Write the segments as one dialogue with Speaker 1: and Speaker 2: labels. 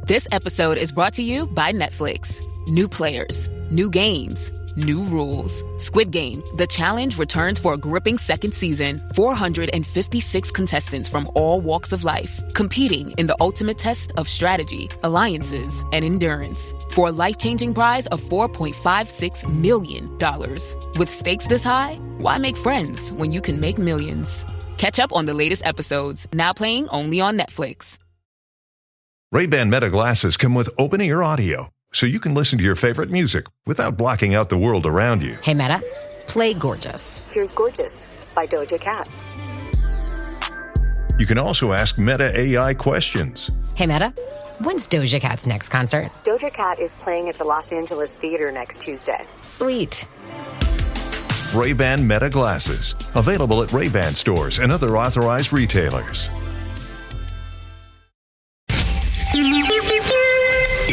Speaker 1: This episode is brought to you by Netflix. New players, new games, new rules. Squid Game, The Challenge returns for a gripping second season. 456 contestants from all walks of life, competing in the ultimate test of strategy, alliances, and endurance. For a life-changing prize of $4.56 million. With stakes this high, why make friends when you can make millions? Catch up on the latest episodes, now playing only on Netflix.
Speaker 2: Ray-Ban Meta glasses come with open-ear audio, so you can listen to your favorite music without blocking out the world around you.
Speaker 3: Hey, Meta, play Gorgeous.
Speaker 4: Here's Gorgeous by Doja Cat.
Speaker 2: You can also ask Meta AI questions.
Speaker 3: Hey, Meta, when's Doja Cat's next concert?
Speaker 4: Doja Cat is playing at the Los Angeles Theater next Tuesday.
Speaker 3: Sweet.
Speaker 2: Ray-Ban Meta glasses, available at Ray-Ban stores and other authorized retailers.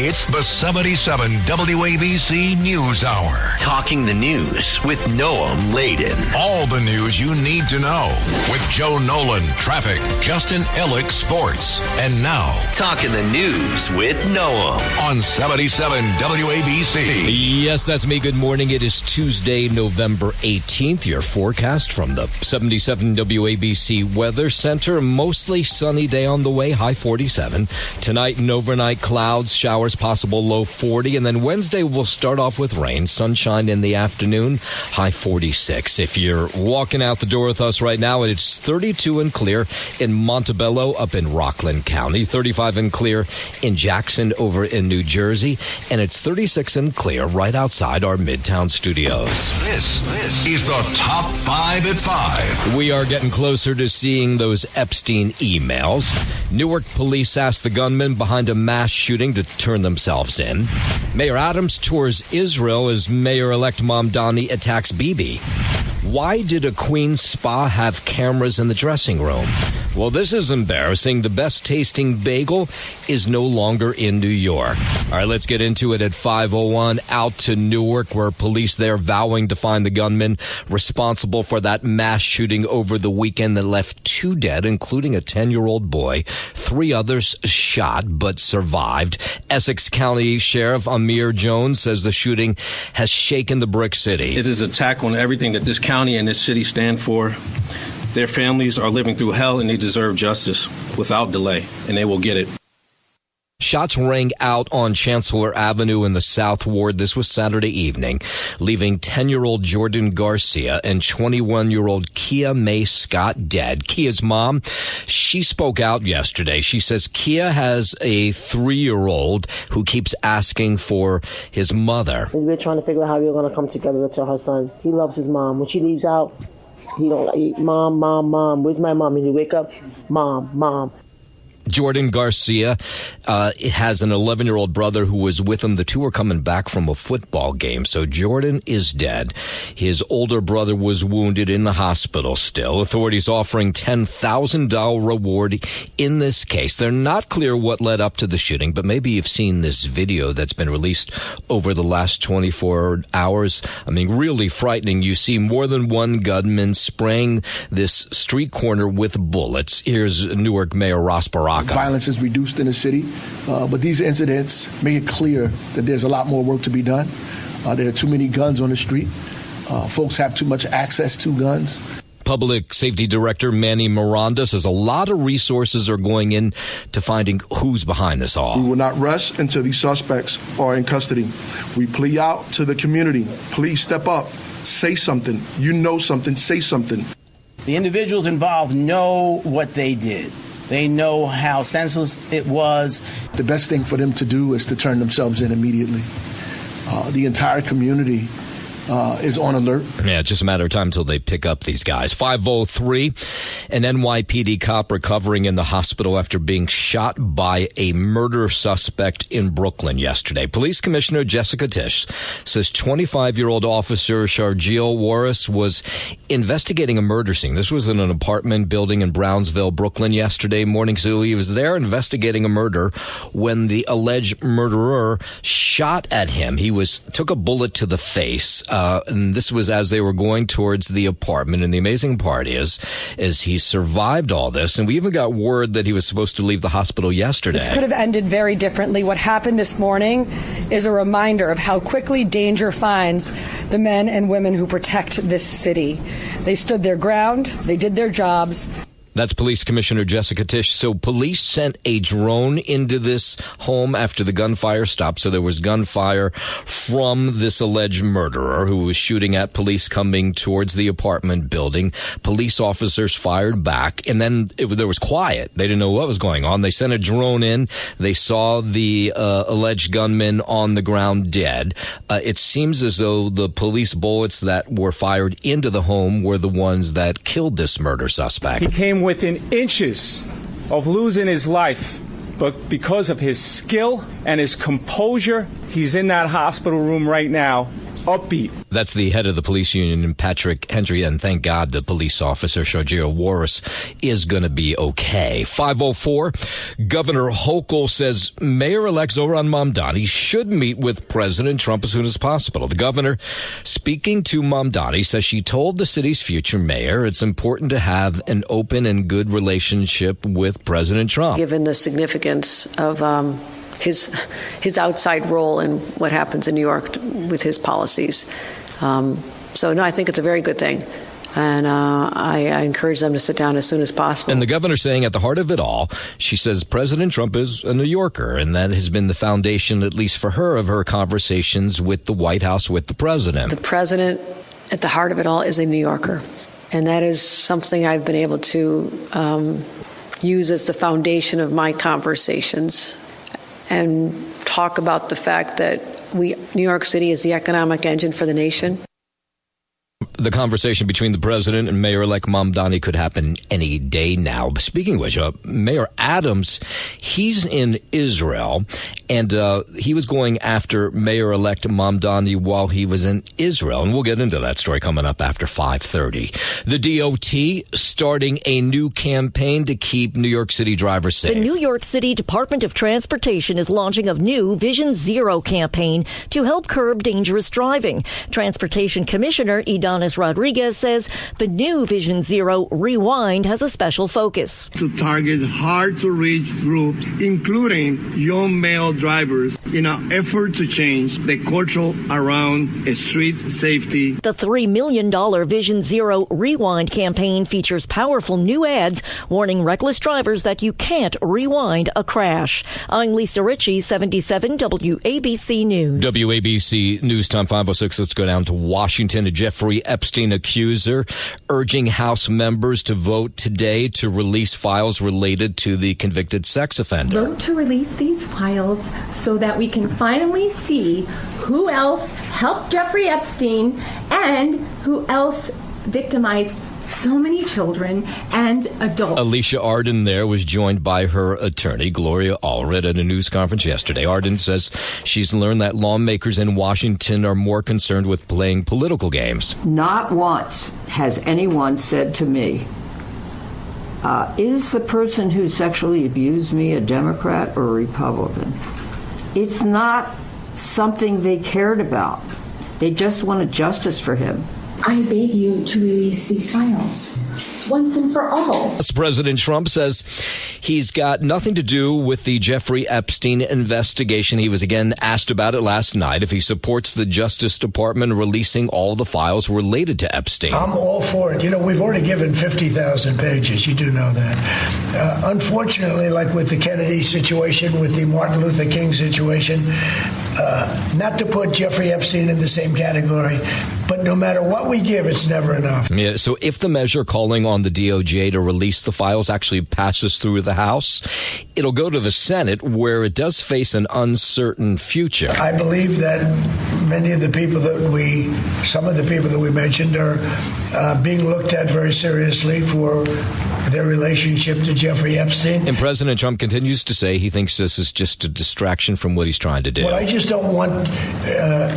Speaker 5: It's the 77 WABC News Hour.
Speaker 6: Talking the news with Noam Laden.
Speaker 5: All the news you need to know with Joe Nolan, traffic, Justin Ellick, sports. And now,
Speaker 6: Talking the news with Noam
Speaker 5: on 77 WABC.
Speaker 7: Yes, that's me. Good morning. It is Tuesday, November 18th. Your forecast from the 77 WABC Weather Center. Mostly sunny day on the way, high 47. Tonight and overnight clouds, showers possible, low 40. And then Wednesday we'll start off with rain, sunshine in the afternoon, high 46. If you're walking out the door with us right now, it's 32 and clear in Montebello up in Rockland County, 35 and clear in Jackson over in New Jersey, and it's 36 and clear right outside our Midtown studios.
Speaker 5: This is the Top 5 at 5.
Speaker 7: We are getting closer to seeing those Epstein emails. Newark police asked the gunman behind a mass shooting to turn themselves in. Mayor Adams tours Israel as Mayor-elect Mamdani attacks Bibi. Why did a Queen spa have cameras in the dressing room? Well, this is embarrassing. The best tasting bagel is no longer in New York. All right, let's get into it at 5:01. Out to Newark, where police there vowing to find the gunman responsible for that mass shooting over the weekend that left 2 dead, including a 10-year-old boy. 3 others shot but survived. Essex County Sheriff Amir Jones says the shooting has shaken the brick city.
Speaker 8: It is an attack on everything that this county and this city stand for. Their families are living through hell, and they deserve justice without delay, and they will get it.
Speaker 7: Shots rang out on Chancellor Avenue in the South Ward. This was Saturday evening, leaving 10-year-old Jordan Garcia and 21-year-old Kia Mae Scott dead. Kia's mom, she spoke out yesterday. She says Kia has a 3-year-old who keeps asking for his mother.
Speaker 9: We're trying to figure out how we're going to come together to tell her son. He loves his mom. When she leaves out, he don't like, mom, mom, mom. Where's my mom? And you wake up, mom, mom.
Speaker 7: Jordan Garcia has an 11-year-old brother who was with him. The two are coming back from a football game. So Jordan is dead. His older brother was wounded in the hospital still. Authorities offering $10,000 reward in this case. They're not clear what led up to the shooting, but maybe you've seen this video that's been released over the last 24 hours. I mean, really frightening. You see more than one gunman spraying this street corner with bullets. Here's Newark Mayor Ross Baraka.
Speaker 10: Violence is reduced in the city, but these incidents make it clear that there's a lot more work to be done. There are too many guns on the street. Folks have too much access to guns.
Speaker 7: Public Safety Director Manny Miranda says a lot of resources are going in to finding who's behind this all.
Speaker 10: We will not rush until these suspects are in custody. We plea out to the community. Please step up. Say something. You know something. Say something.
Speaker 11: The individuals involved know what they did. They know how senseless it was.
Speaker 10: The best thing for them to do is to turn themselves in immediately. The entire community is on alert.
Speaker 7: Yeah, it's just a matter of time until they pick up these guys. 5:03, an NYPD cop recovering in the hospital after being shot by a murder suspect in Brooklyn yesterday. Police Commissioner Jessica Tisch says 25-year-old officer Sharjeel Warris was investigating a murder scene. This was in an apartment building in Brownsville, Brooklyn yesterday morning. So he was there investigating a murder when the alleged murderer shot at him. He took a bullet to the face. And this was as they were going towards the apartment. And the amazing part is he survived all this. And we even got word that he was supposed to leave the hospital yesterday.
Speaker 12: This could have ended very differently. What happened this morning is a reminder of how quickly danger finds the men and women who protect this city. They stood their ground. They did their jobs.
Speaker 7: That's Police Commissioner Jessica Tisch. So police sent a drone into this home after the gunfire stopped. So there was gunfire from this alleged murderer who was shooting at police coming towards the apartment building. Police officers fired back, and then there was quiet. They didn't know what was going on. They sent a drone in. They saw the alleged gunman on the ground dead. It seems as though the police bullets that were fired into the home were the ones that killed this murder suspect.
Speaker 13: He came within inches of losing his life, but because of his skill and his composure, he's in that hospital room right now, upbeat.
Speaker 7: That's the head of the police union, Patrick Hendry, and thank God the police officer, Shajira Warris, is going to be okay. 504, Governor Hochul says Mayor-elect Zohran Mamdani should meet with President Trump as soon as possible. The governor, speaking to Mamdani, says she told the city's future mayor it's important to have an open and good relationship with President Trump.
Speaker 4: Given the significance of his outside role in what happens in New York with his policies. So, no, I think it's a very good thing. And I encourage them to sit down as soon as possible.
Speaker 7: And the governor saying at the heart of it all, she says President Trump is a New Yorker, and that has been the foundation, at least for her, of her conversations with the White House, with the president.
Speaker 4: The president, at the heart of it all, is a New Yorker. And that is something I've been able to use as the foundation of my conversations and talk about the fact that New York City is the economic engine for the nation.
Speaker 7: The conversation between the president and Mayor-elect Mamdani could happen any day now. Speaking of which, Mayor Adams, he's in Israel, and he was going after Mayor-elect Mamdani while he was in Israel. And we'll get into that story coming up after 5:30. The DOT starting a new campaign to keep New York City drivers safe.
Speaker 14: The New York City Department of Transportation is launching a new Vision Zero campaign to help curb dangerous driving. Transportation Commissioner Idanis Rodriguez says the new Vision Zero Rewind has a special focus.
Speaker 15: To target hard-to-reach groups, including young male drivers, in an effort to change the culture around street safety.
Speaker 14: The $3 million Vision Zero Rewind campaign features powerful new ads warning reckless drivers that you can't rewind a crash. I'm Lisa Ritchie, 77 WABC News.
Speaker 7: WABC News Time 5:06. Let's go down to Washington. A Jeffrey Epstein accuser urging House members to vote today to release files related to the convicted sex offender.
Speaker 16: Vote to release these files so that we can finally see who else helped Jeffrey Epstein and who else victimized so many children and adults.
Speaker 7: Alicia Arden there was joined by her attorney, Gloria Allred, at a news conference yesterday. Arden says she's learned that lawmakers in Washington are more concerned with playing political games.
Speaker 17: Not once has anyone said to me, is the person who sexually abused me a Democrat or a Republican? It's not something they cared about. They just wanted justice for him.
Speaker 16: I beg you to release these files once and for all.
Speaker 7: President Trump says he's got nothing to do with the Jeffrey Epstein investigation. He was again asked about it last night, if he supports the Justice Department releasing all the files related to Epstein.
Speaker 18: I'm all for it. You know, we've already given 50,000 pages. You do know that. Unfortunately, like with the Kennedy situation, with the Martin Luther King situation, not to put Jeffrey Epstein in the same category, but no matter what we give, it's never enough.
Speaker 7: Yeah, so if the measure calling on the DOJ to release the files actually passes through the House, it'll go to the Senate, where it does face an uncertain future.
Speaker 18: I believe that many of the people some of the people that we mentioned are being looked at very seriously for their relationship to Jeffrey Epstein.
Speaker 7: And President Trump continues to say he thinks this is just a distraction from what he's trying to do.
Speaker 18: What I just don't want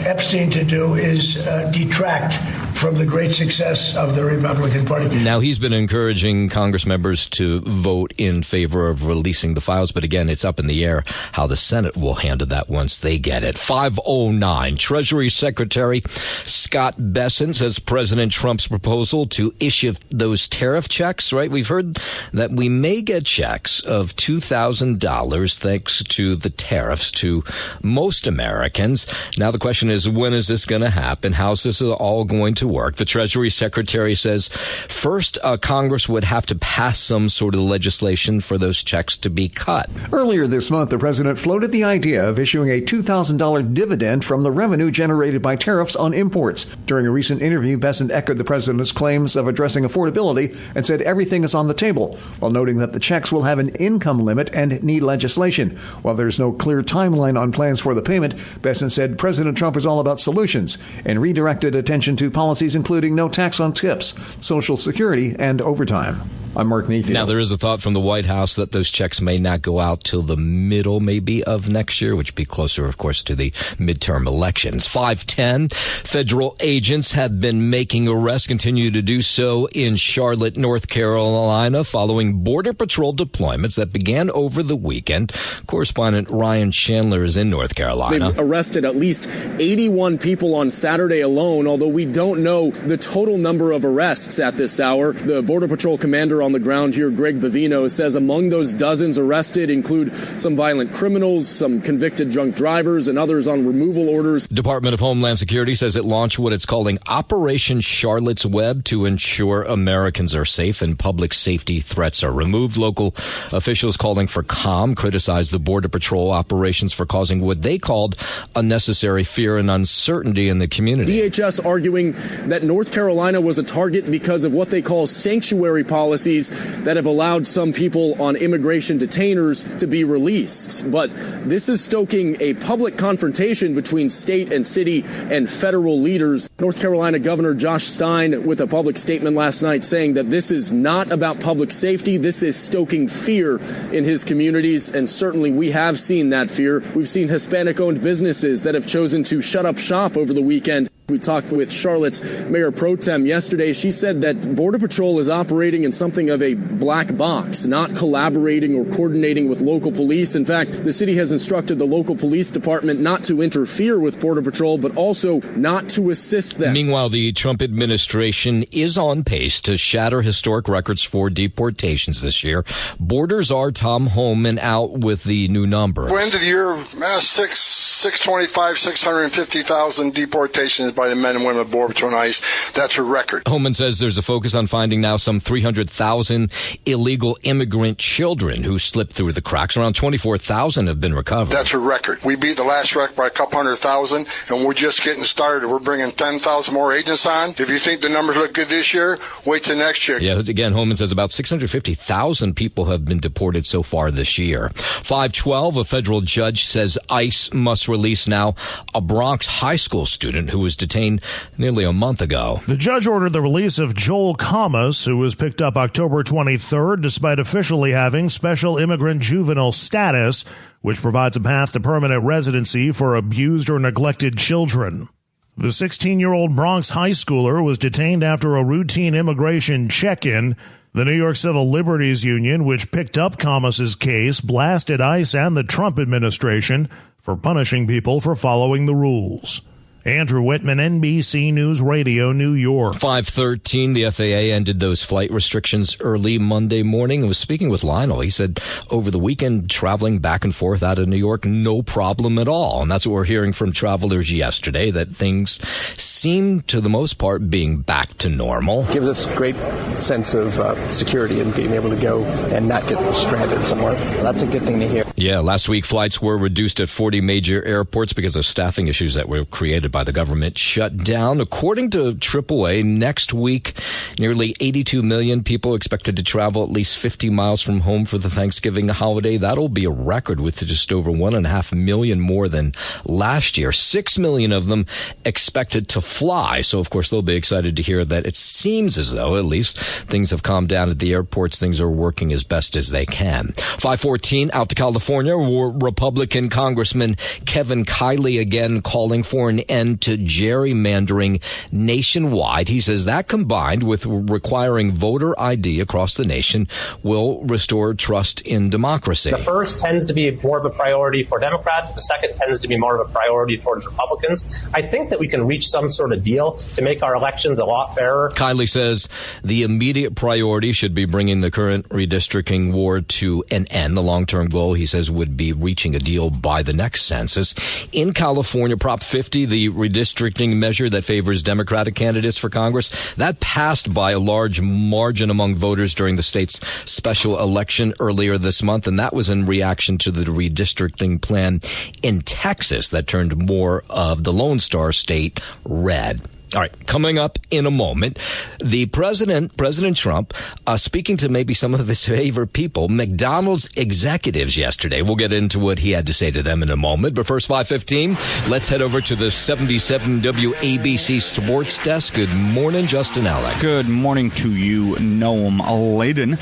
Speaker 18: Epstein to do is detract from the great success of the Republican Party.
Speaker 7: Now, he's been encouraging Congress members to vote in favor of releasing the files, but again, it's up in the air how the Senate will handle that once they get it. 5:09, Treasury Secretary Scott Bessent says President Trump's proposal to issue those tariff checks, right? We've heard that we may get checks of $2,000 thanks to the tariffs to most Americans. Now, the question is, when is this going to happen? How's this all going to work? The Treasury Secretary says first, Congress would have to pass some sort of legislation for those checks to be cut.
Speaker 19: Earlier this month, the president floated the idea of issuing a $2,000 dividend from the revenue generated by tariffs on imports. During a recent interview, Bessent echoed the president's claims of addressing affordability and said everything is on the table, while noting that the checks will have an income limit and need legislation. While there's no clear timeline on plans for the payment, Bessent said President Trump is all about solutions and redirected attention to policies including no tax on tips, Social Security, and overtime. I'm Mark Mayfield.
Speaker 7: Now, there is a thought from the White House that those checks may not go out till the middle, maybe, of next year, which would be closer, of course, to the midterm elections. 5:10, federal agents have been making arrests, continue to do so in Charlotte, North Carolina, following Border Patrol deployments that began over the weekend. Correspondent Ryan Chandler is in North Carolina.
Speaker 20: They've arrested at least 81 people on Saturday alone, although we don't know the total number of arrests at this hour. The Border Patrol commander on the ground here, Greg Bavino, says among those dozens arrested include some violent criminals, some convicted drunk drivers, and others on removal orders.
Speaker 7: Department of Homeland Security says it launched what it's calling Operation Charlotte's Web to ensure Americans are safe and public safety threats are removed. Local officials calling for calm criticized the Border Patrol operations for causing what they called unnecessary fear and uncertainty in the community.
Speaker 20: DHS arguing that North Carolina was a target because of what they call sanctuary policies that have allowed some people on immigration detainers to be released. But this is stoking a public confrontation between state and city and federal leaders. North Carolina Governor Josh Stein with a public statement last night saying that this is not about public safety. This is stoking fear in his communities. And certainly we have seen that fear. We've seen Hispanic-owned businesses that have chosen to shut up shop over the weekend. We talked with Charlotte's Mayor Pro Tem yesterday. She said that Border Patrol is operating in something of a black box, not collaborating or coordinating with local police. In fact, the city has instructed the local police department not to interfere with Border Patrol, but also not to assist them.
Speaker 7: Meanwhile, the Trump administration is on pace to shatter historic records for deportations this year. Borders are Tom Homan out with the new number.
Speaker 21: We ended the year 650,000 deportations by the men and women of Border Patrol and ICE. That's a record.
Speaker 7: Homan says there's a focus on finding now some 300,000 illegal immigrant children who slipped through the cracks. Around 24,000 have been recovered.
Speaker 21: That's a record. We beat the last record by a couple 100,000, and we're just getting started. We're bringing 10,000 more agents on. If you think the numbers look good this year, wait till next year.
Speaker 7: Yeah, again, Homan says about 650,000 people have been deported so far this year. 5:12, a federal judge says ICE must release now a Bronx high school student who was detained nearly a month ago.
Speaker 22: The judge ordered the release of Joel Camas, who was picked up October 23rd, despite officially having special immigrant juvenile status, which provides a path to permanent residency for abused or neglected children. The 16-year-old Bronx high schooler was detained after a routine immigration check-in. The New York Civil Liberties Union, which picked up Camas's case, blasted ICE and the Trump administration for punishing people for following the rules. Andrew Whitman, NBC News Radio, New York.
Speaker 7: 5:13, the FAA ended those flight restrictions early Monday morning. I was speaking with Lionel. He said over the weekend, traveling back and forth out of New York, no problem at all. And that's what we're hearing from travelers yesterday, that things seem, to the most part, being back to normal.
Speaker 23: Gives us a great sense of security and being able to go and not get stranded somewhere. That's a good thing to hear.
Speaker 7: Yeah, last week flights were reduced at 40 major airports because of staffing issues that were created by the government shut down. According to AAA, next week, nearly 82 million people expected to travel at least 50 miles from home for the Thanksgiving holiday. That'll be a record with just over 1.5 million more than last year. 6 million of them expected to fly. So, of course, they'll be excited to hear that it seems as though, at least, things have calmed down at the airports. Things are working as best as they can. 5:14, out to California, Republican Congressman Kevin Kiley again calling for an end end to gerrymandering nationwide. He says that combined with requiring voter ID across the nation will restore trust in democracy.
Speaker 1: The first tends to be more of a priority for Democrats. The second tends to be more of a priority towards Republicans. I think that we can reach some sort of deal to make our elections a lot fairer.
Speaker 7: Kiley says the immediate priority should be bringing the current redistricting war to an end. The long-term goal, he says, would be reaching a deal by the next census. In California, Prop 50, the redistricting measure that favors Democratic candidates for Congress, that passed by a large margin among voters during the state's special election earlier this month, and that was in reaction to the redistricting plan in Texas that turned more of the Lone Star State red. All right, coming up in a moment, the President Trump, speaking to maybe some of his favorite people, McDonald's executives yesterday. We'll get into what he had to say to them in a moment. But first, 5:15, let's head over to the 77 WABC Sports Desk. Good morning, Justin Alec.
Speaker 2: Good morning to you, Noam Laden.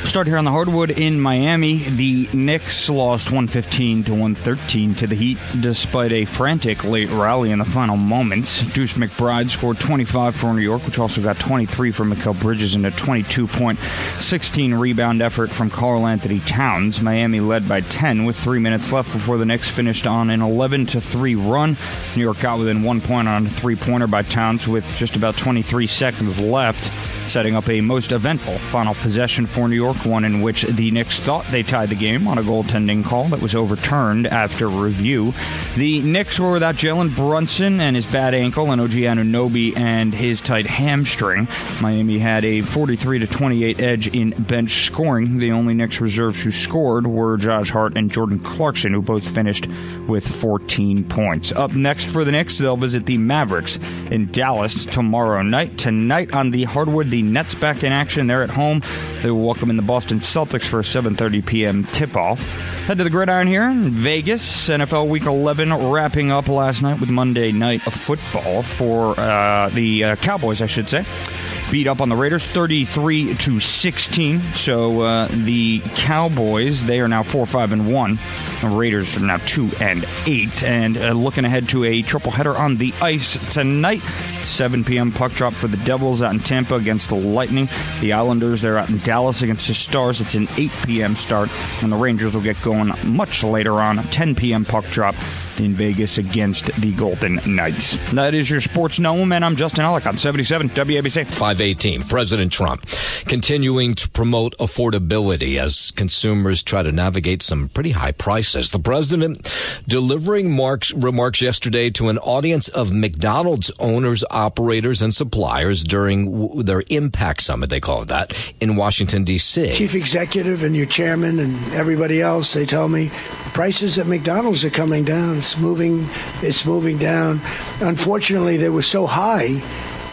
Speaker 2: Start here on the hardwood in Miami. The Knicks lost 115-113 to the Heat despite a frantic late rally in the final moments. Deuce McBride scored 25 for New York, which also got 23 from Mikal Bridges in a 22-point, 16-rebound effort from Karl Anthony Towns. Miami led by 10 with 3 minutes left before the Knicks finished on an 11-3 run. New York got within 1 point on a three-pointer by Towns with just about 23 seconds left, setting up a most eventful final possession for New York, one in which the Knicks thought they tied the game on a goaltending call that was overturned after review. The Knicks were without Jalen Brunson and his bad ankle, and OG Anunoby and his tight hamstring. Miami had a 43-28 edge in bench scoring. The only Knicks reserves who scored were Josh Hart and Jordan Clarkson, who both finished with 14 points. Up next for the Knicks, they'll visit the Mavericks in Dallas tomorrow night. Tonight on the hardwood, the Nets back in action. They're at home. They will welcome in the Boston Celtics for a 7:30 p.m. tip-off. Head to the gridiron here in Vegas. NFL Week 11 wrapping up last night with Monday Night Football for the Cowboys, I should say. Beat up on the Raiders 33-16. So the Cowboys, they are now 4-5-1. The Raiders are now 2-8. And looking ahead to a triple header on the ice tonight. 7 p.m. puck drop for the Devils out in Tampa against the Lightning. The Islanders, they're out in Dallas against the Stars. It's an 8 p.m. start. And the Rangers will get going much later on. 10 p.m. puck drop in Vegas against the Golden Knights. That is your Sports Noam, and I'm Justin Alec on 77 WABC.
Speaker 7: 5:18. President Trump continuing to promote affordability as consumers try to navigate some pretty high prices. The president delivering remarks yesterday to an audience of McDonald's owners, operators, and suppliers during their Impact Summit, they call it that, in Washington, D.C.
Speaker 18: Chief executive and your chairman and everybody else, they tell me prices at McDonald's are coming down. It's moving down. Unfortunately, they were so high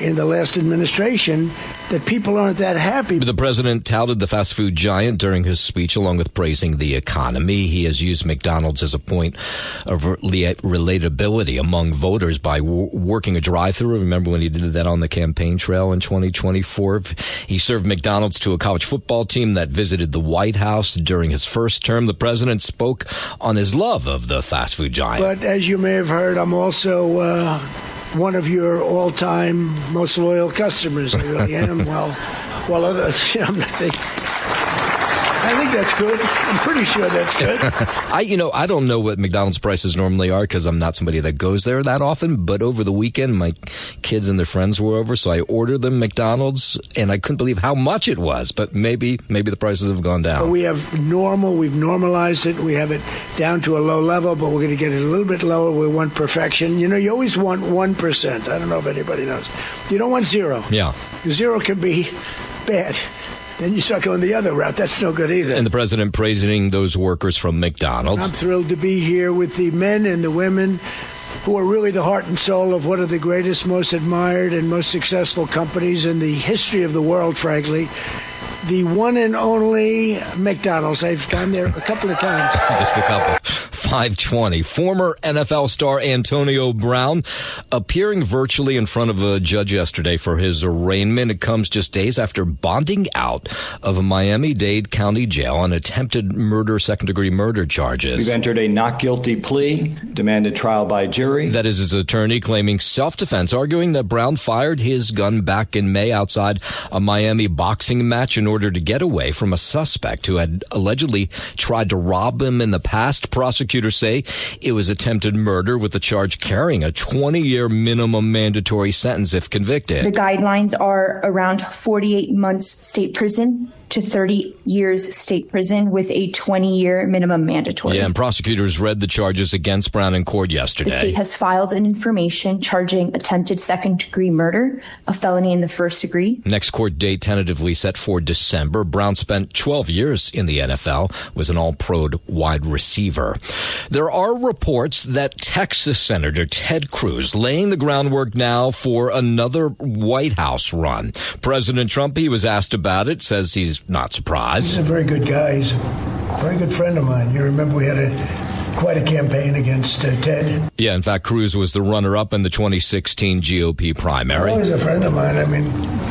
Speaker 18: in the last administration that people aren't that happy.
Speaker 7: The president touted the fast food giant during his speech, along with praising the economy. He has used McDonald's as a point of relatability among voters by working a drive-thru. Remember when he did that on the campaign trail in 2024? He served McDonald's to a college football team that visited the White House during his first term. The president spoke on his love of the fast food giant.
Speaker 18: But as you may have heard, I'm also one of your all-time most loyal customers. I really am. I think that's good. I'm pretty sure that's good.
Speaker 7: I don't know what McDonald's prices normally are because I'm not somebody that goes there that often. But over the weekend, my kids and their friends were over, so I ordered them McDonald's, and I couldn't believe how much it was. But maybe the prices have gone down.
Speaker 18: We have we've normalized it. We have it down to a low level, but we're going to get it a little bit lower. We want perfection. You always want 1%. I don't know if anybody knows. You don't want 0.
Speaker 7: Yeah.
Speaker 18: 0 can be bad. Then you start going the other route. That's no good either.
Speaker 7: And the president praising those workers from McDonald's.
Speaker 18: I'm thrilled to be here with the men and the women who are really the heart and soul of one of the greatest, most admired, and most successful companies in the history of the world, frankly. The one and only McDonald's. I've gone there a couple of times.
Speaker 7: Just a couple. 5:20. Former NFL star Antonio Brown appearing virtually in front of a judge yesterday for his arraignment. It comes just days after bonding out of a Miami-Dade County jail on attempted murder, second-degree murder charges.
Speaker 3: We've entered a not guilty plea, demanded trial by jury.
Speaker 7: That is his attorney claiming self-defense, arguing that Brown fired his gun back in May outside a Miami boxing match in order to get away from a suspect who had allegedly tried to rob him in the past. Prosecutors say it was attempted murder with the charge carrying a 20-year minimum mandatory sentence if convicted.
Speaker 5: The guidelines are around 48 months state prison to 30 years state prison with a 20-year minimum mandatory.
Speaker 7: Yeah, and prosecutors read the charges against Brown in court yesterday.
Speaker 5: The state has filed an information charging attempted second-degree murder, a felony in the first degree.
Speaker 7: Next court date tentatively set for December. Brown spent 12 years in the NFL, was an all-pro wide receiver. There are reports that Texas Senator Ted Cruz laying the groundwork now for another White House run. President Trump, he was asked about it, says he's not surprised.
Speaker 18: He's a very good guy. He's a very good friend of mine. You remember we had quite a campaign against Ted.
Speaker 7: Yeah, in fact, Cruz was the runner-up in the 2016 GOP primary.
Speaker 18: He's a friend of mine. I mean,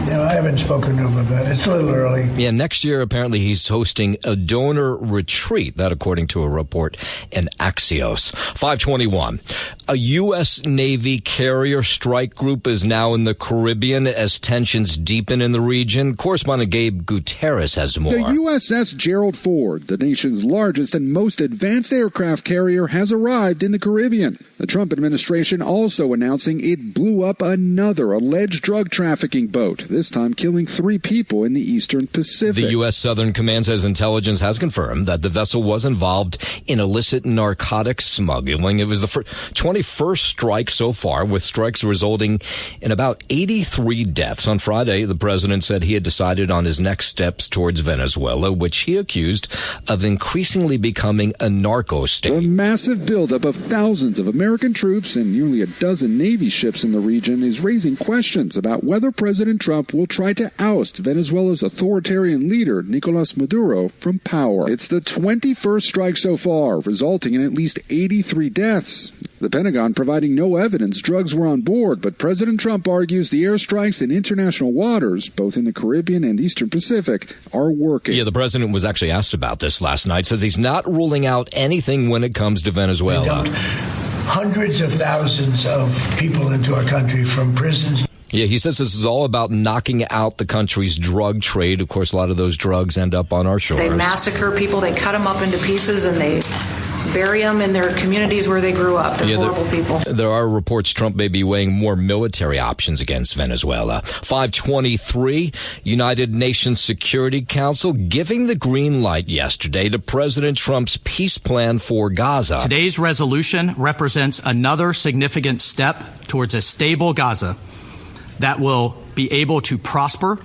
Speaker 18: I haven't spoken to him about it. It's a little early.
Speaker 7: Yeah, next year, apparently, he's hosting a donor retreat. That, according to a report in Axios. 5:21. A U.S. Navy carrier strike group is now in the Caribbean as tensions deepen in the region. Correspondent Gabe Gutierrez has more.
Speaker 6: The USS Gerald Ford, the nation's largest and most advanced aircraft carrier, has arrived in the Caribbean. The Trump administration also announcing it blew up another alleged drug trafficking boat, this time killing 3 people in the eastern Pacific.
Speaker 7: The U.S. Southern Command says intelligence has confirmed that the vessel was involved in illicit narcotics smuggling. It was the 21st strike so far, with strikes resulting in about 83 deaths. On Friday, the president said he had decided on his next steps towards Venezuela, which he accused of increasingly becoming a narco state.
Speaker 6: A massive buildup of thousands of American troops and nearly a dozen Navy ships in the region is raising questions about whether President Trump will try to oust Venezuela's authoritarian leader, Nicolas Maduro, from power. It's the 21st strike so far, resulting in at least 83 deaths. The Pentagon providing no evidence drugs were on board, but President Trump argues the airstrikes in international waters, both in the Caribbean and Eastern Pacific, are working.
Speaker 7: Yeah, the president was actually asked about this last night, says he's not ruling out anything when it comes to Venezuela.
Speaker 18: They dumped hundreds of thousands of people into our country from prisons.
Speaker 7: Yeah, he says this is all about knocking out the country's drug trade. Of course, a lot of those drugs end up on our shores.
Speaker 24: They massacre people, they cut them up into pieces, and they bury them in their communities where they grew up. They're horrible people.
Speaker 7: There are reports Trump may be weighing more military options against Venezuela. 5:23, United Nations Security Council giving the green light yesterday to President Trump's peace plan for Gaza.
Speaker 25: Today's resolution represents another significant step towards a stable Gaza that will be able to prosper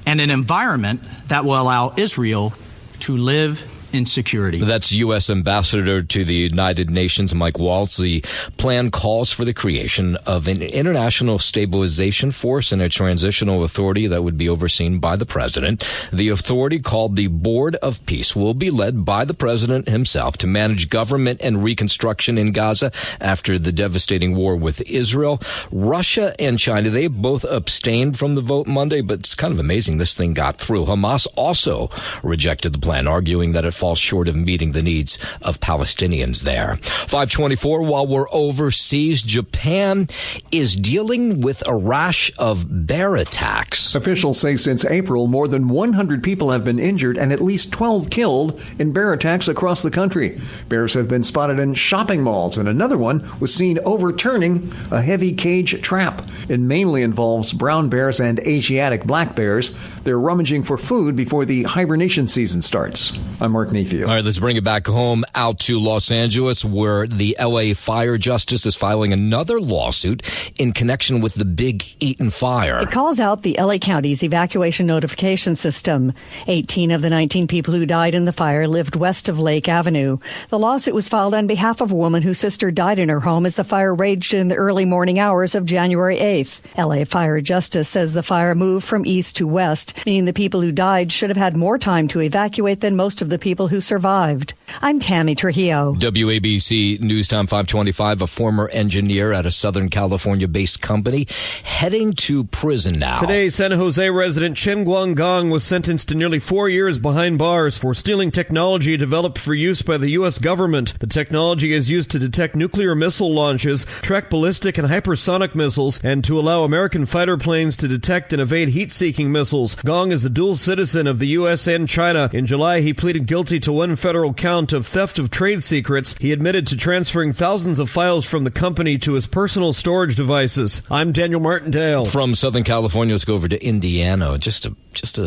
Speaker 25: and an environment that will allow Israel to live in security.
Speaker 7: That's U.S. Ambassador to the United Nations, Mike Waltz. The plan calls for the creation of an international stabilization force and a transitional authority that would be overseen by the president. The authority, called the Board of Peace, will be led by the president himself to manage government and reconstruction in Gaza after the devastating war with Israel. Russia and China, they both abstained from the vote Monday, but it's kind of amazing this thing got through. Hamas also rejected the plan, arguing that it falls short of meeting the needs of Palestinians there. 5:24, while we're overseas, Japan is dealing with a rash of bear attacks.
Speaker 19: Officials say since April, more than 100 people have been injured and at least 12 killed in bear attacks across the country. Bears have been spotted in shopping malls, and another one was seen overturning a heavy cage trap. It mainly involves brown bears and Asiatic black bears. They're rummaging for food before the hibernation season starts. I'm Mark Nefield.
Speaker 7: All right, let's bring it back home out to Los Angeles, where the L.A. Fire Justice is filing another lawsuit in connection with the Big Eaton fire.
Speaker 26: It calls out the L.A. County's evacuation notification system. 18 of the 19 people who died in the fire lived west of Lake Avenue. The lawsuit was filed on behalf of a woman whose sister died in her home as the fire raged in the early morning hours of January 8th. L.A. Fire Justice says the fire moved from east to west, meaning the people who died should have had more time to evacuate than most of the people people who survived. I'm Tammy Trujillo.
Speaker 7: WABC News Time 525, a former engineer at a Southern California-based company heading to prison now.
Speaker 8: Today, San Jose resident Chen Guanggang was sentenced to nearly 4 years behind bars for stealing technology developed for use by the U.S. government. The technology is used to detect nuclear missile launches, track ballistic and hypersonic missiles, and to allow American fighter planes to detect and evade heat-seeking missiles. Gong is a dual citizen of the U.S. and China. In July, he pleaded guilty to one federal count of theft of trade secrets. He admitted to transferring thousands of files from the company to his personal storage devices. I'm Daniel Martindale.
Speaker 7: From Southern California, let's go over to Indiana. Just a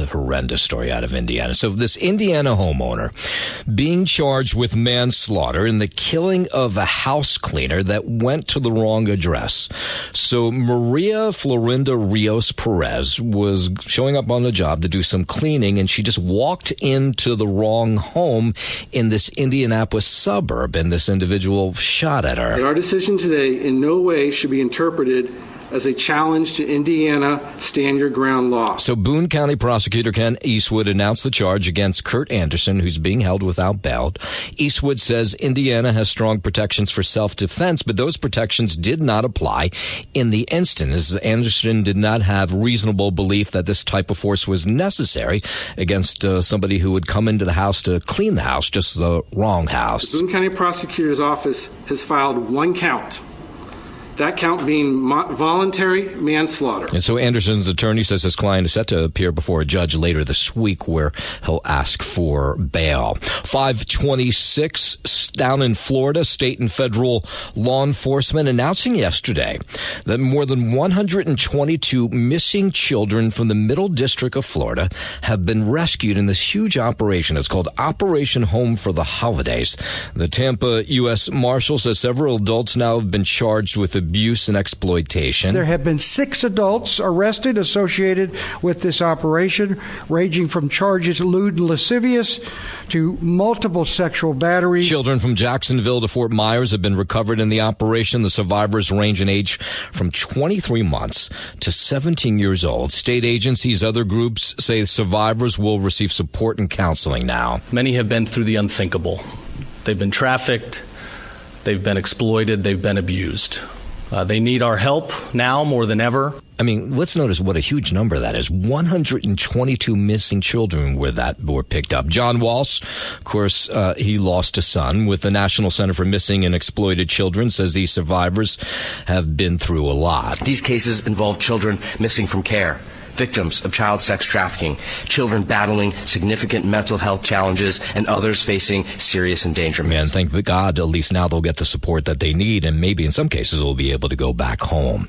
Speaker 7: horrendous story out of Indiana. So this Indiana homeowner being charged with manslaughter in the killing of a house cleaner that went to the wrong address. So Maria Florinda Rios Perez was showing up on the job to do some cleaning, and she just walked into the wrong home in this Indianapolis suburb, and this individual shot at her.
Speaker 9: And our decision today in no way should be interpreted as a challenge to Indiana stand your ground law.
Speaker 7: So Boone County prosecutor Ken Eastwood announced the charge against Kurt Anderson, who's being held without bail. Eastwood says Indiana has strong protections for self-defense, but those protections did not apply in the instance. Anderson did not have reasonable belief that this type of force was necessary against somebody who would come into the house to clean the house, just the wrong house.
Speaker 9: The Boone County prosecutor's office has filed one count. That count being voluntary manslaughter.
Speaker 7: And so Anderson's attorney says his client is set to appear before a judge later this week where he'll ask for bail. 526 down in Florida, state and federal law enforcement announcing yesterday that more than 122 missing children from the Middle District of Florida have been rescued in this huge operation. It's called Operation Home for the Holidays. The Tampa U.S. Marshal says several adults now have been charged with abuse and exploitation.
Speaker 10: There have been 6 adults arrested associated with this operation, ranging from charges lewd and lascivious to multiple sexual batteries.
Speaker 7: Children from Jacksonville to Fort Myers have been recovered in the operation. The survivors range in age from 23 months to 17 years old. State agencies, other groups say survivors will receive support and counseling now.
Speaker 25: Many have been through the unthinkable. They've been trafficked, they've been exploited, they've been abused. They need our help now more than ever.
Speaker 7: I mean, let's notice what a huge number that is. 122 missing children were picked up. John Walsh, of course, he lost a son with the National Center for Missing and Exploited Children, says these survivors have been through a lot.
Speaker 11: These cases involve children missing from care, victims of child sex trafficking, children battling significant mental health challenges, and others facing serious endangerment.
Speaker 7: Man, thank God, at least now they'll get the support that they need, and maybe in some cases they'll be able to go back home.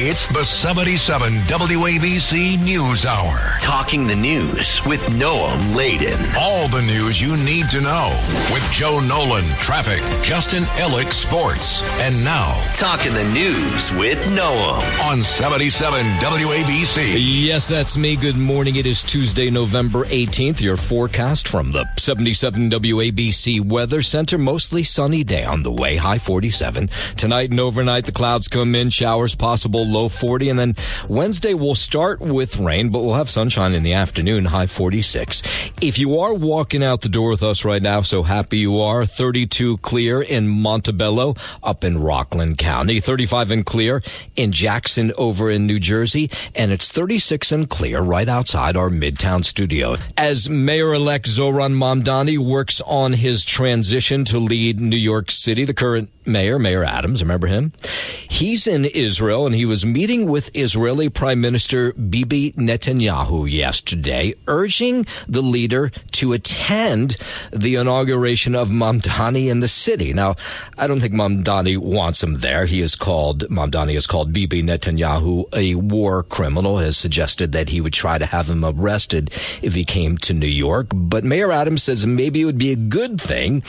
Speaker 12: It's the 77 WABC News Hour.
Speaker 13: Talking the news with Noam Laden.
Speaker 12: All the news you need to know with Joe Nolan, traffic, Justin Ellick, sports. And now,
Speaker 13: Talking the news with Noam
Speaker 12: on 77 WABC.
Speaker 7: Yes, that's me. Good morning. It is Tuesday, November 18th. Your forecast from the 77 WABC Weather Center. Mostly sunny day on the way. High 47. Tonight and overnight, the clouds come in. Showers possible. Low 40. And then Wednesday, we'll start with rain, but we'll have sunshine in the afternoon. High 46. If you are walking out the door with us right now, so happy you are. 32 clear in Montebello up in Rockland County. 35 and clear in Jackson over in New Jersey. And it's 36 and clear right outside our Midtown studio. As Mayor-elect Zohran Mamdani works on his transition to lead New York City, the current mayor, Mayor Adams, remember him? He's in Israel, and he was meeting with Israeli Prime Minister Bibi Netanyahu yesterday, urging the leader to attend the inauguration of Mamdani in the city. Now, I don't think Mamdani wants him there. Mamdani has called Bibi Netanyahu a war criminal, has suggested that he would try to have him arrested if he came to New York. But Mayor Adams says maybe it would be a good thing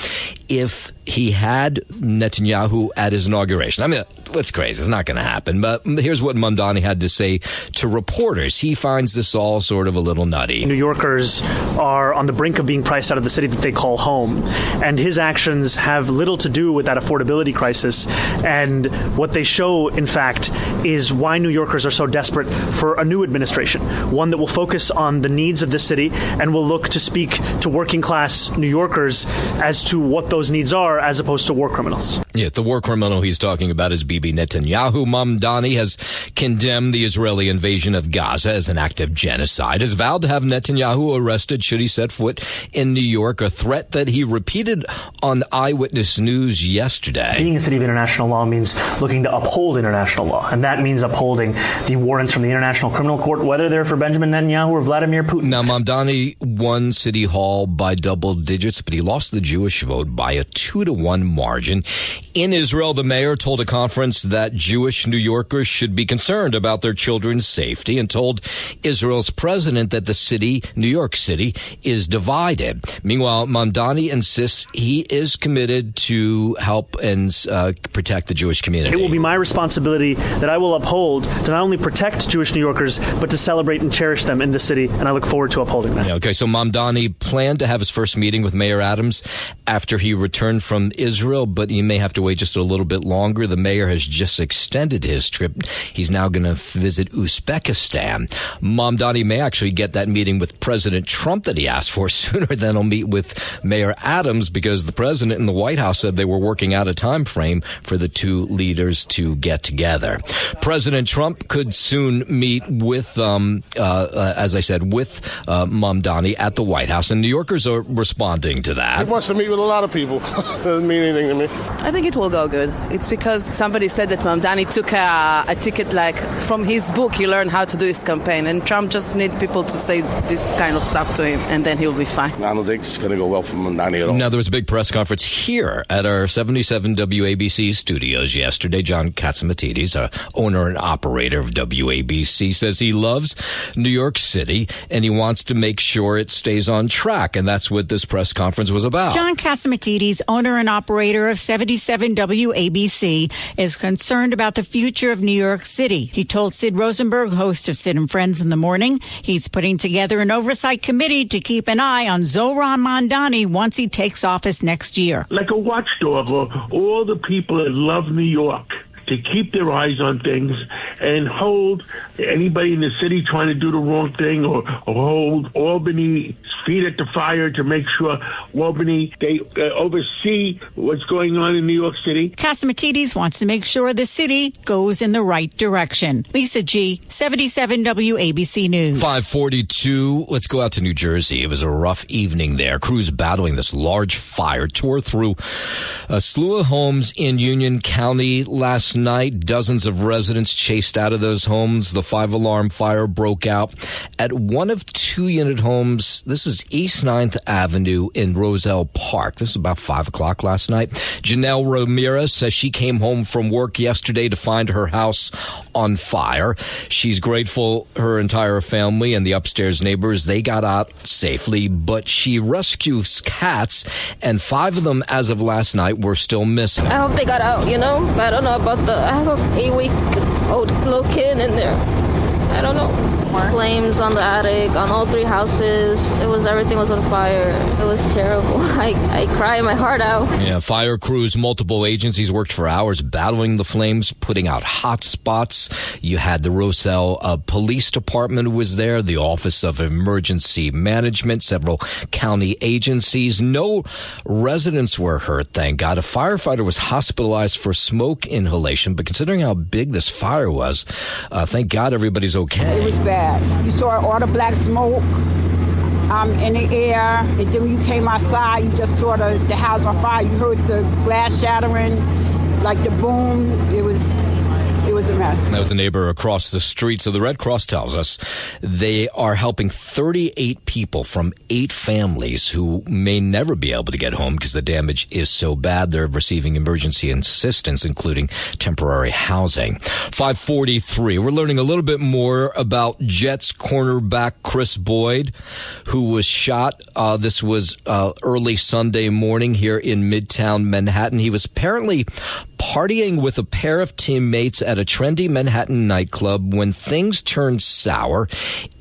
Speaker 7: if he had Netanyahu at his inauguration. I mean, What's crazy? It's not going to happen. But here's what Mamdani had to say to reporters. He finds this all sort of a little nutty.
Speaker 4: New Yorkers are on the brink of being priced out of the city that they call home. And his actions have little to do with that affordability crisis. And what they show, in fact, is why New Yorkers are so desperate for a new administration, one that will focus on the needs of the city and will look to speak to working class New Yorkers as to what those needs are, as opposed to war criminals.
Speaker 7: Yeah, the war criminal he's talking about is Bibi Netanyahu. Mamdani has condemned the Israeli invasion of Gaza as an act of genocide, has vowed to have Netanyahu arrested should he set foot in New York, a threat that he repeated on Eyewitness News yesterday.
Speaker 4: Being a city of international law means looking to uphold international law, and that means upholding the warrants from the International Criminal Court, whether they're for Benjamin Netanyahu or Vladimir Putin.
Speaker 7: Now, Mamdani won City Hall by double digits, but he lost the Jewish vote by a 2-1 margin. In Israel, the mayor told a conference that Jewish New Yorkers should be concerned about their children's safety and told Israel's president that the city, New York City, is divided. Meanwhile, Mamdani insists he is committed to help and protect the Jewish community.
Speaker 4: It will be my responsibility that I will uphold to not only protect Jewish New Yorkers, but to celebrate and cherish them in the city, and I look forward to upholding that.
Speaker 7: Yeah, okay, so Mamdani planned to have his first meeting with Mayor Adams after he returned from Israel, but he may have to wait just a little bit longer. The mayor has just extended his trip. He's now going to visit Uzbekistan. Mamdani may actually get that meeting with President Trump that he asked for sooner than he'll meet with Mayor Adams, because the president and the White House said they were working out a time frame for the two leaders to get together. President Trump could soon meet with, as I said, with Mamdani at the White House, and New Yorkers are responding to that.
Speaker 14: He wants to meet with a lot of people. Doesn't mean anything to me.
Speaker 15: I think it will go good. It's because somebody said that Mamdani took a ticket, like from his book. He learned how to do his campaign, and Trump just need people to say this kind of stuff to him, and then he'll be fine.
Speaker 14: I don't think it's going to go well for Mamdani at all.
Speaker 7: Now, there was a big press conference here at our 77 WABC studios yesterday. John Katzimatidis, owner and operator of WABC, says he loves New York City and he wants to make sure it stays on track, and that's what this press conference was about.
Speaker 16: John Katzimatidis, owner and operator of 77 WABC, is concerned about the future of New York City. He told Sid Rosenberg, host of Sid and Friends in the Morning, he's putting together an oversight committee to keep an eye on Zohran Mamdani once he takes office next year.
Speaker 17: Like a watchdog of all the people that love New York, to keep their eyes on things and hold anybody in the city trying to do the wrong thing, or hold Albany's feet at the fire to make sure Albany, they oversee what's going on in New York City.
Speaker 16: Katzimatidis wants to make sure the city goes in the right direction. Lisa G., 77 WABC News.
Speaker 7: 5:42. Let's go out to New Jersey. It was a rough evening there. Crews battling this large fire tore through a slew of homes in Union County last night. Dozens of residents chased out of those homes. The 5-alarm fire broke out at one of 2-unit homes. This is East 9th Avenue in Roselle Park. This is about 5 o'clock last night. Janelle Ramirez says she came home from work yesterday to find her house on fire. She's grateful her entire family and the upstairs neighbors, they got out safely, but she rescues cats, and 5 of them as of last night were still missing.
Speaker 20: I hope they got out, but I don't know about I have an 8-week-old little kid in there. I don't know. Flames on the attic, on all 3 houses. Everything was on fire. It was terrible. I cried my heart out.
Speaker 7: Yeah, fire crews, multiple agencies worked for hours battling the flames, putting out hot spots. You had the Roselle Police Department was there, the Office of Emergency Management, several county agencies. No residents were hurt, thank God. A firefighter was hospitalized for smoke inhalation, but considering how big this fire was, thank God everybody's okay.
Speaker 27: It was bad. You saw all the black smoke in the air, and then when you came outside, you just saw the house on fire. You heard the glass shattering, like the boom. It was It was a mess.
Speaker 7: That was a neighbor across the street. So the Red Cross tells us they are helping 38 people from 8 families who may never be able to get home because the damage is so bad. They're receiving emergency assistance, including temporary housing. 5:43. We're learning a little bit more about Jets cornerback Chris Boyd, who was shot. This was early Sunday morning here in Midtown Manhattan. He was apparently partying with a pair of teammates at a trendy Manhattan nightclub when things turned sour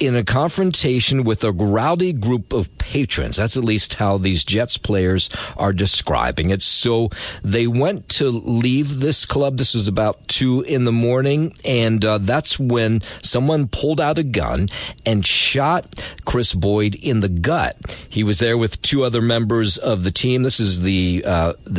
Speaker 7: in a confrontation with a rowdy group of patrons. That's at least how these Jets players are describing it. So they went to leave this club. This was about 2 a.m, and that's when someone pulled out a gun and shot Chris Boyd in the gut. He was there with 2 other members of the team. This is the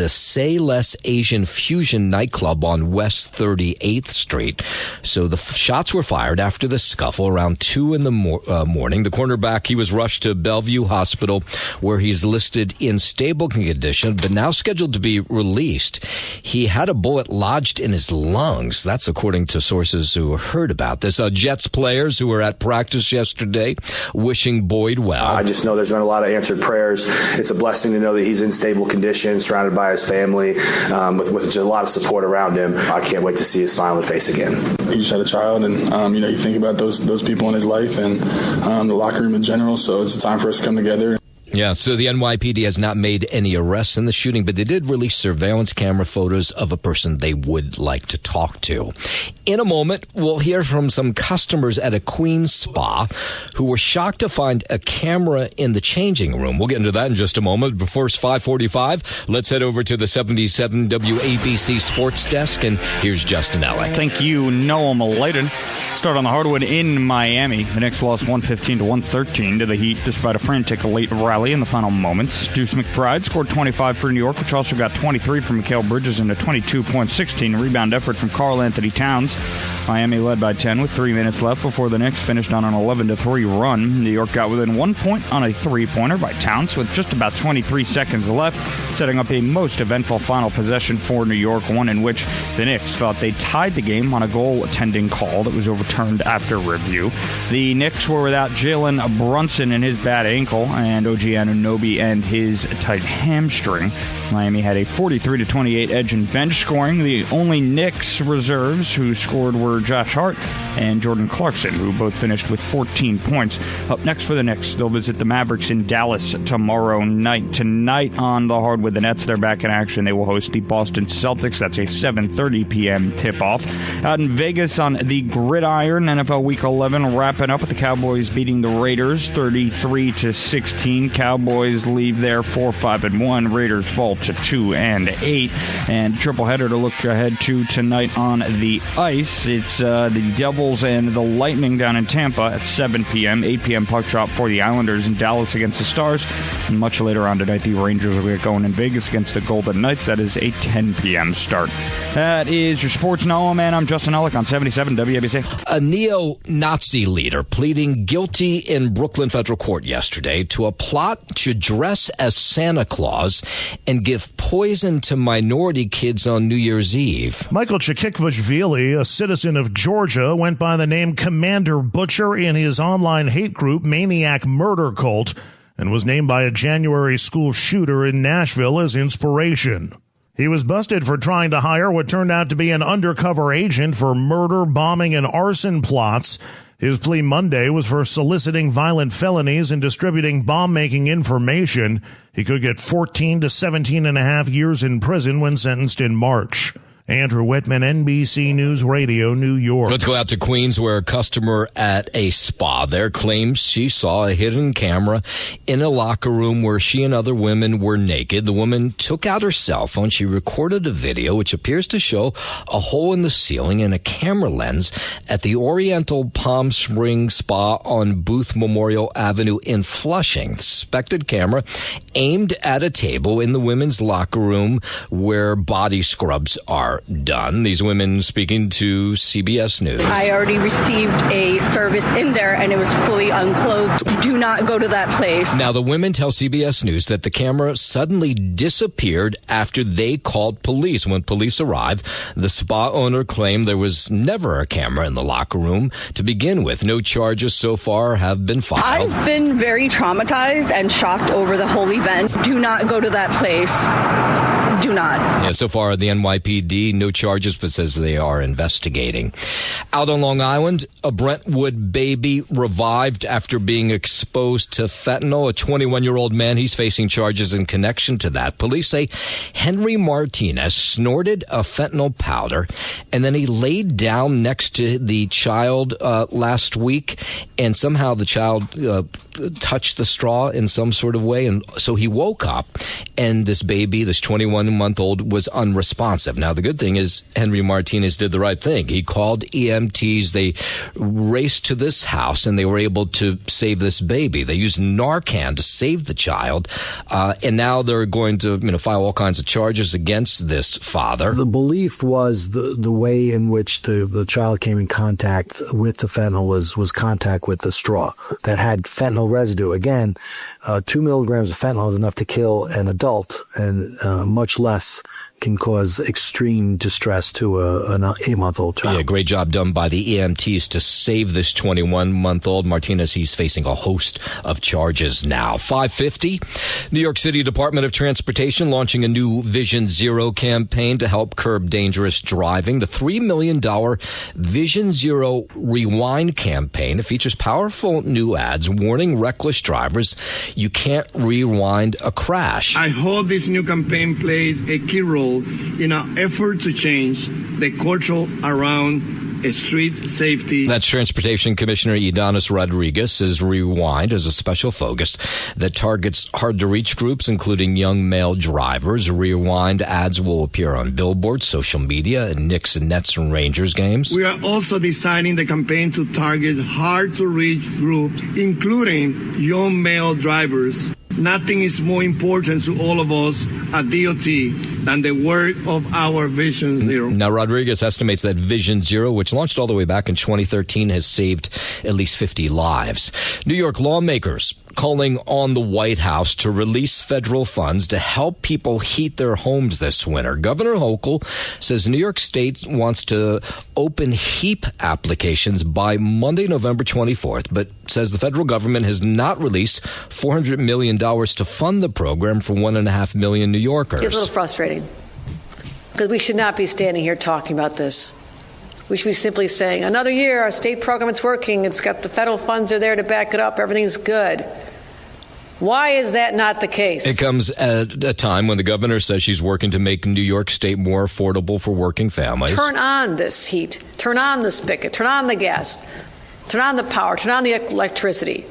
Speaker 7: Say Less Asian Fusion nightclub on West 38th Street. So the shots were fired after the scuffle around 2 in the morning. The cornerback, he was rushed to Bellevue Hospital, where he's listed in stable condition, but now scheduled to be released. He had a bullet lodged in his lungs. That's according to sources who heard about this. Jets players who were at practice yesterday wishing Boyd well.
Speaker 1: I just know there's been a lot of answered prayers. It's a blessing to know that he's in stable condition, surrounded by his family, with just a lot of support around him. I can't wait to see his smiling face again.
Speaker 2: He just had a child, and you think about those people in his life and the locker room in general. So it's time for us to come together.
Speaker 7: Yeah, so the NYPD has not made any arrests in the shooting, but they did release surveillance camera photos of a person they would like to talk to. In a moment, we'll hear from some customers at a Queens spa who were shocked to find a camera in the changing room. We'll get into that in just a moment. But first, 5:45, let's head over to the 77 WABC Sports Desk, and here's Justin Ellick.
Speaker 3: Thank you, Noam Layden. Start on the hardwood in Miami. The Knicks lost 115-113 to the Heat despite a frantic late rally in the final moments. Deuce McBride scored 25 for New York, which also got 23 from Mikal Bridges and a 22.16 rebound effort from Karl Anthony Towns. Miami led by 10 with 3 minutes left before the Knicks finished on an 11-3 run. New York got within 1 point on a three-pointer by Towns with just about 23 seconds left, setting up a most eventful final possession for New York, one in which the Knicks thought they tied the game on a goal-tending call that was overturned after review. The Knicks were without Jalen Brunson and his bad ankle, and OG Anunoby and his tight hamstring. Miami had a 43-28 edge in bench scoring. The only Knicks reserves who scored were Josh Hart and Jordan Clarkson, who both finished with 14 points. Up next for the Knicks, they'll visit the Mavericks in Dallas tomorrow night. Tonight on the hardwood, the Nets, they're back in action. They will host the Boston Celtics. That's a 7:30 p.m. tip-off. Out in Vegas on the gridiron, NFL Week 11 wrapping up with the Cowboys beating the Raiders 33-16. Cowboys leave there 4-5-1. Raiders fall to 2-8. And triple header to look ahead to tonight on the ice. It's the Devils and the Lightning down in Tampa at 7 p.m. 8 p.m. puck drop for the Islanders in Dallas against the Stars. And much later on tonight, the Rangers will get going in Vegas against the Golden Knights. That is a 10 p.m. start. That is your Sports Now, man. I'm Justin Ellick on 77 WABC.
Speaker 7: A neo-Nazi leader pleading guilty in Brooklyn federal court yesterday to a plot to dress as Santa Claus and give poison to minority kids on New Year's Eve.
Speaker 5: Michael Chikikvashvili, a citizen of Georgia, went by the name Commander Butcher in his online hate group Maniac Murder Cult and was named by a January school shooter in Nashville as inspiration. He was busted for trying to hire what turned out to be an undercover agent for murder, bombing, and arson plots. His plea Monday was for soliciting violent felonies and distributing bomb-making information. He could get 14 to 17 and a half years in prison when sentenced in March. Andrew Whitman, NBC News Radio, New York.
Speaker 7: Let's go out to Queens, where a customer at a spa there claims she saw a hidden camera in a locker room where she and other women were naked. The woman took out her cell phone. She recorded a video which appears to show a hole in the ceiling and a camera lens at the Oriental Palm Springs Spa on Booth Memorial Avenue in Flushing. The suspected camera aimed at a table in the women's locker room where body scrubs are. are done. These women speaking to CBS News.
Speaker 6: I already received a service in there, and it was fully unclothed. Do not go to that place.
Speaker 7: Now, the women tell CBS News that the camera suddenly disappeared after they called police. When police arrived, the spa owner claimed there was never a camera in the locker room to begin with. No charges so far have been filed.
Speaker 6: I've been very traumatized and shocked over the whole event. Do not go to that place. Do not.
Speaker 7: Yeah, so far, the NYPD, no charges, but says they are investigating. Out on Long Island, a Brentwood baby revived after being exposed to fentanyl. A 21-year-old man, he's facing charges in connection to that. Police say Henry Martinez snorted a fentanyl powder, and then he laid down next to the child last week, and somehow the child touched the straw in some sort of way, and so he woke up, and this baby, this 21-month-old, was unresponsive. Now, the good thing is Henry Martinez did the right thing. He called EMTs. They raced to this house, and they were able to save this baby. They used Narcan to save the child, and now they're going to file all kinds of charges against this father.
Speaker 18: The belief was the way in which the child came in contact with the fentanyl was contact with the straw that had fentanyl residue. Again, 2 milligrams of fentanyl is enough to kill an adult, and much less can cause extreme distress to an 8-month-old child.
Speaker 7: Yeah, great job done by the EMTs to save this 21-month-old. Martinez, he's facing a host of charges now. 5:50, New York City Department of Transportation launching a new Vision Zero campaign to help curb dangerous driving. The $3 million Vision Zero Rewind campaign. It features powerful new ads warning reckless drivers you can't rewind a crash.
Speaker 19: I hope this new campaign plays a key role in our effort to change the culture around street safety.
Speaker 7: That's Transportation Commissioner Edanis Rodriguez says Rewind is a special focus that targets hard-to-reach groups, including young male drivers. Rewind ads will appear on billboards, social media, and Knicks and Nets and Rangers games.
Speaker 19: We are also designing the campaign to target hard-to-reach groups, including young male drivers. Nothing is more important to all of us at DOT than the work of our Vision Zero.
Speaker 7: Now, Rodriguez estimates that Vision Zero, which launched all the way back in 2013, has saved at least 50 lives. New York lawmakers calling on the White House to release federal funds to help people heat their homes this winter. Governor Hochul says New York State wants to open HEAP applications by Monday, November 24th, but says the federal government has not released $400 million to fund the program for 1.5 million New Yorkers.
Speaker 21: It's a little frustrating because we should not be standing here talking about this. We should be simply saying, another year, our state program is working. It's got the federal funds are there to back it up. Everything's good. Why is that not the case?
Speaker 7: It comes at a time when the governor says she's working to make New York State more affordable for working families.
Speaker 21: Turn on this heat. Turn on the spigot. Turn on the gas. Turn on the power. Turn on the electricity.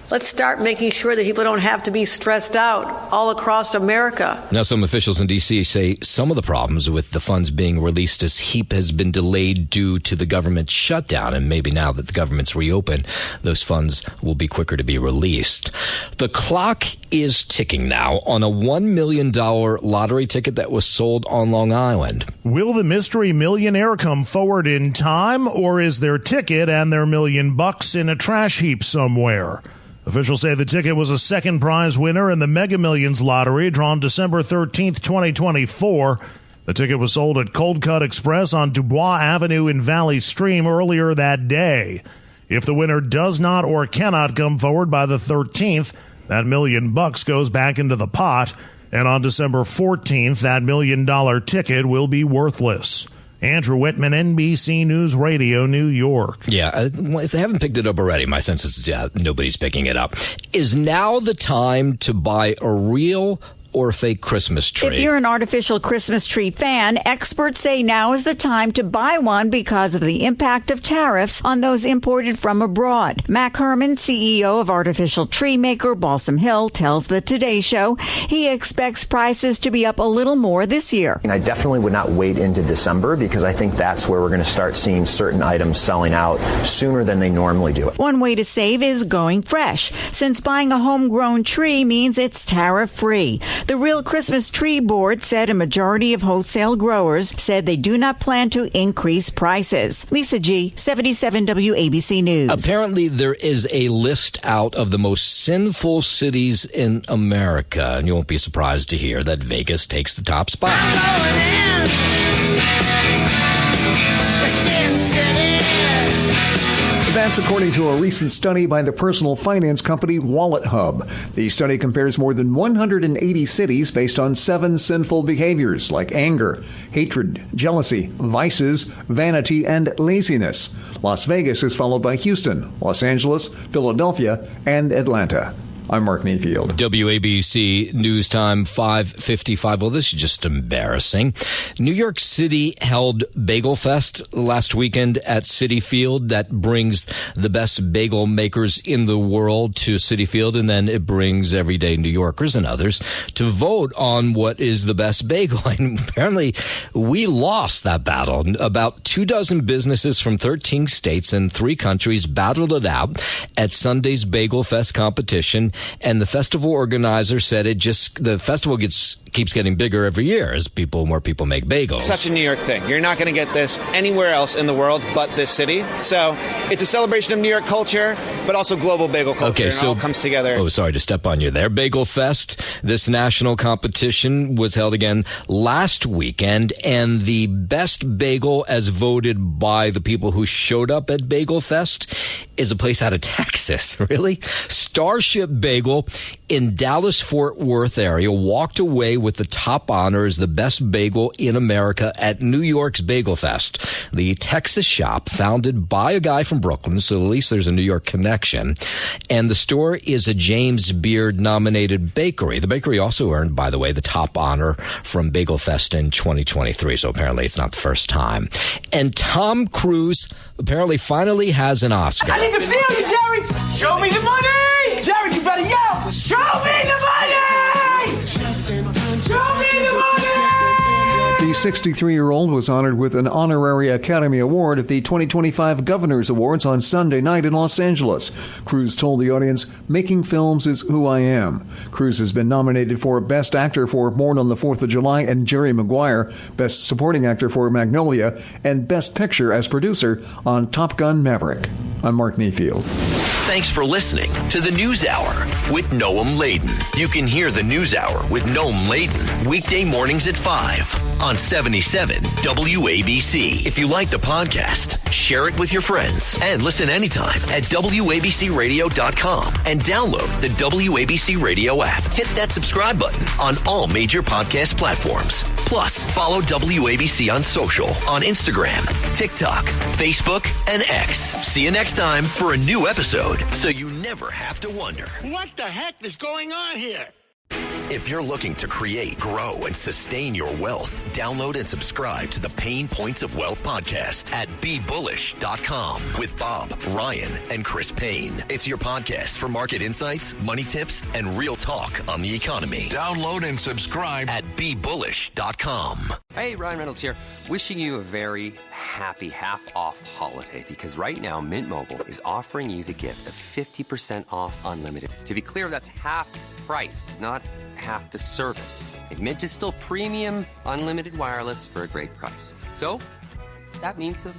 Speaker 21: Let's start making sure that people don't have to be stressed out all across America.
Speaker 7: Now, some officials in D.C. say some of the problems with the funds being released as HEAP has been delayed due to the government shutdown. And maybe now that the government's reopened, those funds will be quicker to be released. The clock is ticking now on a $1 million lottery ticket that was sold on Long Island.
Speaker 5: Will the mystery millionaire come forward in time, or is their ticket and their $1 million in a trash heap somewhere? Officials say the ticket was a second prize winner in the Mega Millions lottery drawn December 13th, 2024. The ticket was sold at Cold Cut Express on Dubois Avenue in Valley Stream earlier that day. If the winner does not or cannot come forward by the 13th, that $1 million goes back into the pot, and on December 14th, that $1 million ticket will be worthless. Andrew Whitman, NBC News Radio, New York.
Speaker 7: Yeah, if they haven't picked it up already, my sense is nobody's picking it up. Is now the time to buy a real or a fake Christmas tree?
Speaker 16: If you're an artificial Christmas tree fan, experts say now is the time to buy one because of the impact of tariffs on those imported from abroad. Mac Herman, CEO of artificial tree maker Balsam Hill, tells the Today Show he expects prices to be up a little more this year.
Speaker 22: I definitely would not wait into December because I think that's where we're going to start seeing certain items selling out sooner than they normally do.
Speaker 16: One way to save is going fresh, since buying a homegrown tree means it's tariff-free. The Real Christmas Tree Board said a majority of wholesale growers said they do not plan to increase prices. Lisa G., 77 WABC News.
Speaker 7: Apparently, there is a list out of the most sinful cities in America, and you won't be surprised to hear that Vegas takes the top spot.
Speaker 8: That's according to a recent study by the personal finance company Wallet Hub. The study compares more than 180 cities based on 7 sinful behaviors like anger, hatred, jealousy, vices, vanity, and laziness. Las Vegas is followed by Houston, Los Angeles, Philadelphia, and Atlanta. I'm Mark Mayfield.
Speaker 7: WABC News Time 5:55. Well, this is just embarrassing. New York City held Bagel Fest last weekend at Citi Field. That brings the best bagel makers in the world to Citi Field, and then it brings everyday New Yorkers and others to vote on what is the best bagel. And apparently, we lost that battle. About 24 businesses from 13 states and 3 countries battled it out at Sunday's Bagel Fest competition. And the festival organizer said the festival keeps getting bigger every year as more people make bagels.
Speaker 9: Such a New York thing. You're not going to get this anywhere else in the world but this city. So it's a celebration of New York culture, but also global bagel culture. Okay, so it all comes together.
Speaker 7: Oh, sorry to step on you there. Bagel Fest, this national competition, was held again last weekend, and the best bagel, as voted by the people who showed up at Bagel Fest, is a place out of Texas. Really? Starship Bagel in Dallas-Fort Worth area walked away with the top honor as the best bagel in America at New York's Bagel Fest. The Texas shop, founded by a guy from Brooklyn, so at least there's a New York connection. And the store is a James Beard-nominated bakery. The bakery also earned, by the way, the top honor from Bagel Fest in 2023, so apparently it's not the first time. And Tom Cruise apparently finally has an Oscar.
Speaker 10: I need to feel you, Jerry! Show me the money! Jerry, you better yell! Show me the money! Show me the money!
Speaker 8: The 63-year-old was honored with an honorary Academy Award at the 2025 Governors Awards on Sunday night in Los Angeles. Cruise told the audience, "Making films is who I am." Cruise has been nominated for Best Actor for Born on the 4th of July and Jerry Maguire, Best Supporting Actor for Magnolia, and Best Picture as producer on Top Gun Maverick. I'm Mark Mayfield.
Speaker 13: Thanks for listening to the News Hour with Noam Laden. You can hear the News Hour with Noam Laden weekday mornings at 5 on 77 WABC. If you like the podcast, share it with your friends and listen anytime at WABCRadio.com and download the WABC Radio app. Hit that subscribe button on all major podcast platforms. Plus, follow WABC on social on Instagram, TikTok, Facebook, and X. See you next time for a new episode, so you never have to wonder,
Speaker 23: what the heck is going on here?
Speaker 13: If you're looking to create, grow, and sustain your wealth, download and subscribe to the Pain Points of Wealth podcast at BeBullish.com with Bob, Ryan, and Chris Payne. It's your podcast for market insights, money tips, and real talk on the economy.
Speaker 12: Download and subscribe
Speaker 13: at BeBullish.com.
Speaker 24: Hey, Ryan Reynolds here. Wishing you a very happy half-off holiday, because right now Mint Mobile is offering you the gift of 50% off unlimited. To be clear, that's half price, not half the service. Mint is still premium unlimited wireless for a great price. So that means a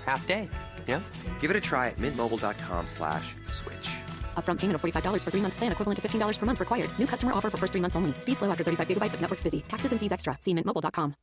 Speaker 24: half day. Yeah? Give it a try at mintmobile.com/switch.
Speaker 25: Upfront payment of $45 for 3-month plan, equivalent to $15 per month required. New customer offer for first 3 months only. Speed slow after 35 gigabytes if network's busy. Taxes and fees extra. See mintmobile.com.